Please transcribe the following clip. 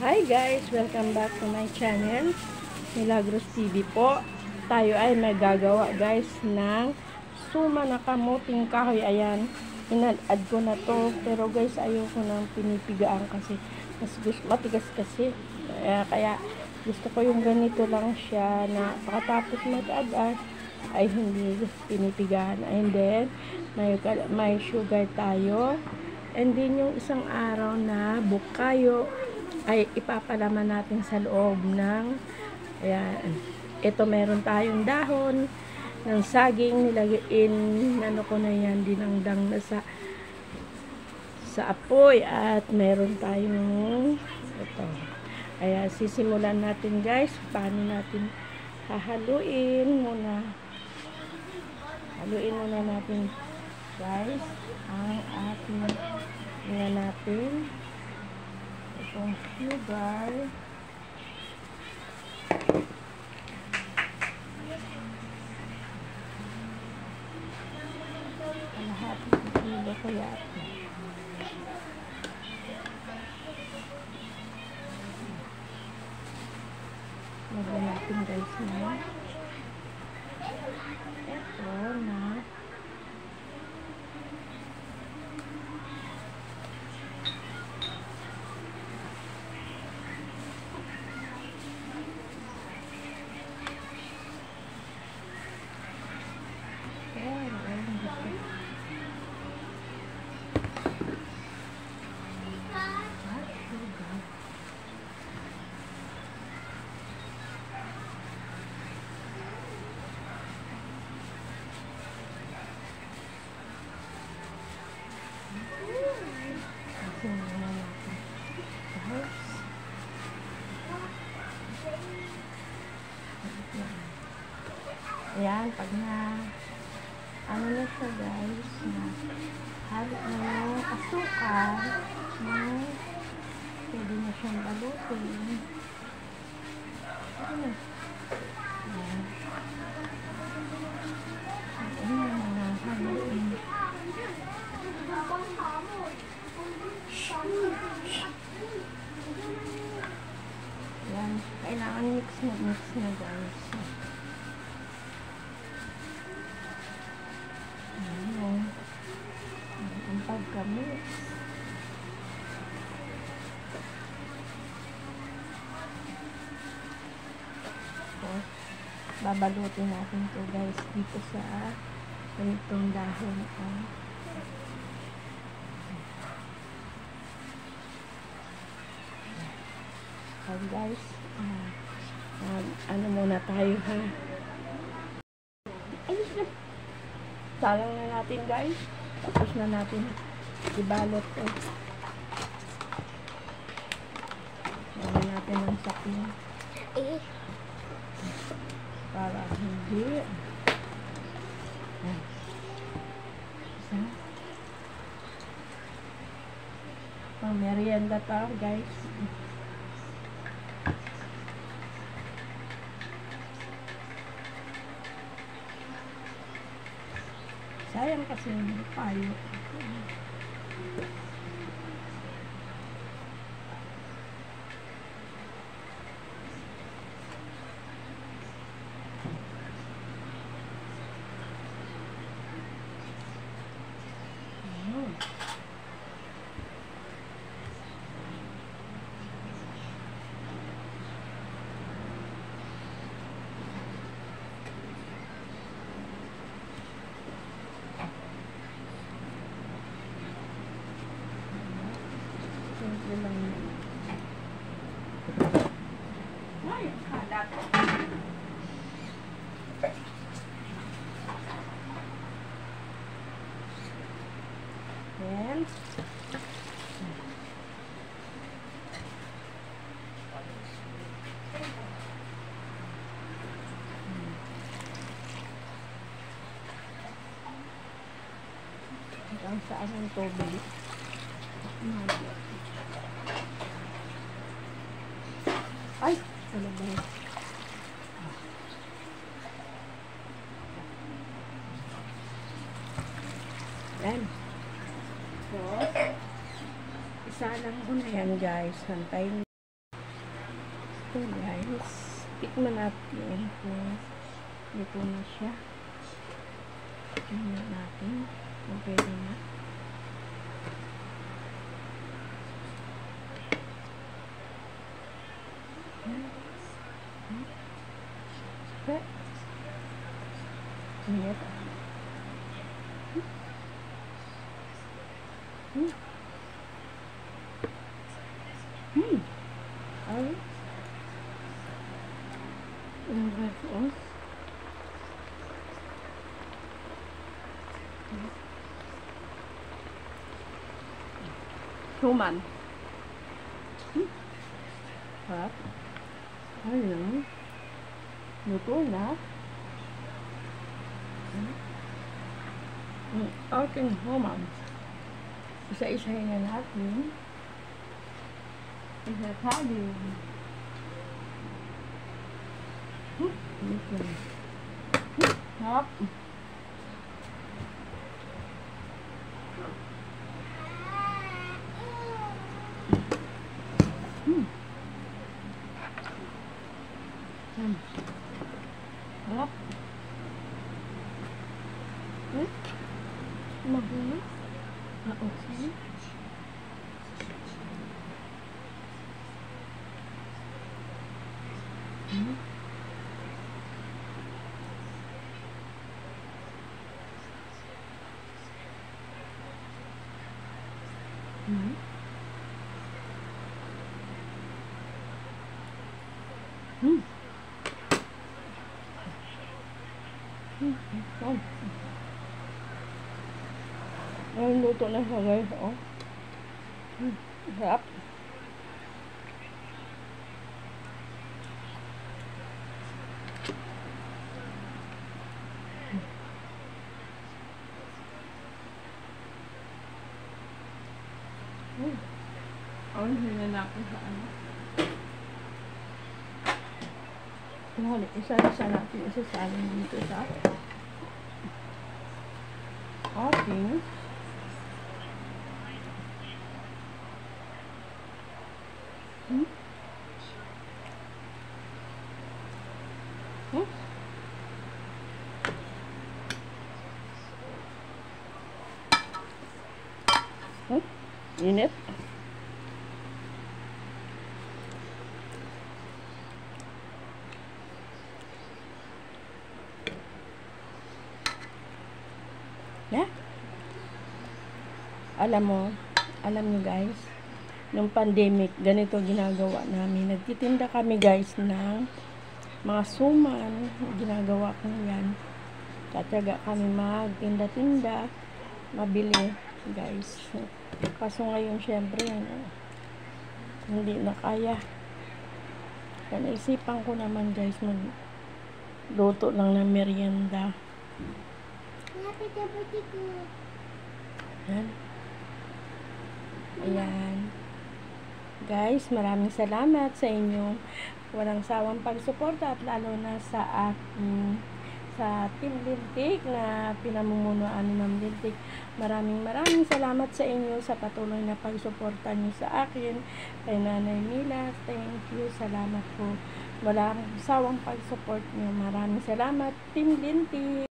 Hi guys! Welcome back to my channel, Milagros TV po. Tayo ay may gagawa guys ng suma na kamuting kahoy. Ayan, in-add ko na to. Pero guys, ayoko nang pinipigaan kasi mas matigas kasi. Kaya gusto ko yung ganito lang siya na pagkatapos mag-add ay hindi pinipigaan. And then, may sugar tayo. And then yung isang araw na bukayo ay ipapalaman natin sa loob ng ayan. Ito meron tayong dahon ng saging, nilagyan ano ko na yan, dinangdang na sa apoy, at meron tayong ito. Ayan, sisimulan natin guys paano natin hahaluin muna. Haluin muna natin guys ang ating natin itong sugar. Kalahating kilo kaya ito. Lagyan natin guys na ito na ayan, pag na ano na siya guys, na halo na yung asukar, pwede na siyang balutin. Ayan. Ayan. Ayan na haluin. Ayan, kailangan mix na guys. Ang pagkamix. Babalutin natin to guys dito sa ganitong dahon. So guys, ano muna tayo ha. Salang na natin guys. Tapos na natin ibalot to. Lagyan natin ng sakyan. Para hindi. Isa. Pang merienda ta guys. Sayang kasi yung payo. Ay, kalat. Then, hanggang saan ang tubig? Ay! Ano ba? Yan. So, isa lang ko na yan guys. Hantayin. Ito guys, tikman natin kung luto na siya. Tingnan natin kung pwede na. Okay. Ingat. Ay. Suman. Harap. Ayun. Luto na. Ating suman. Isa-isahin na natin. Isa-sabi. Harap. Harap. Magulo. Okay. Ay, luto na siya guys, oh. Sarap. Ang hinala ko sa ano. Isa-isa natin, isasalin dito sa ating init. Yeah. Alam nyo guys, nung pandemic, ganito ginagawa namin. Nagtitinda kami guys ng mga suman. Ginagawa ko yan. Tatyaga kami magtinda-tinda, mabili guys. Kaso ngayon syempre hindi na kaya. Kaya naisipan ko naman guys magluto lang ng merienda. Ayan. Ayan. Guys, maraming salamat sa inyong walang sawang pagsuporta at lalo na sa aking sa Team Lintik na pinamumunuan ni Ma'am Lintik. Maraming salamat sa inyo sa patuloy na pagsuporta niyo sa akin. Kay Nanay Mila, thank you. Salamat po. Walang sawang pagsupport niyo. Maraming salamat, Team Lintik.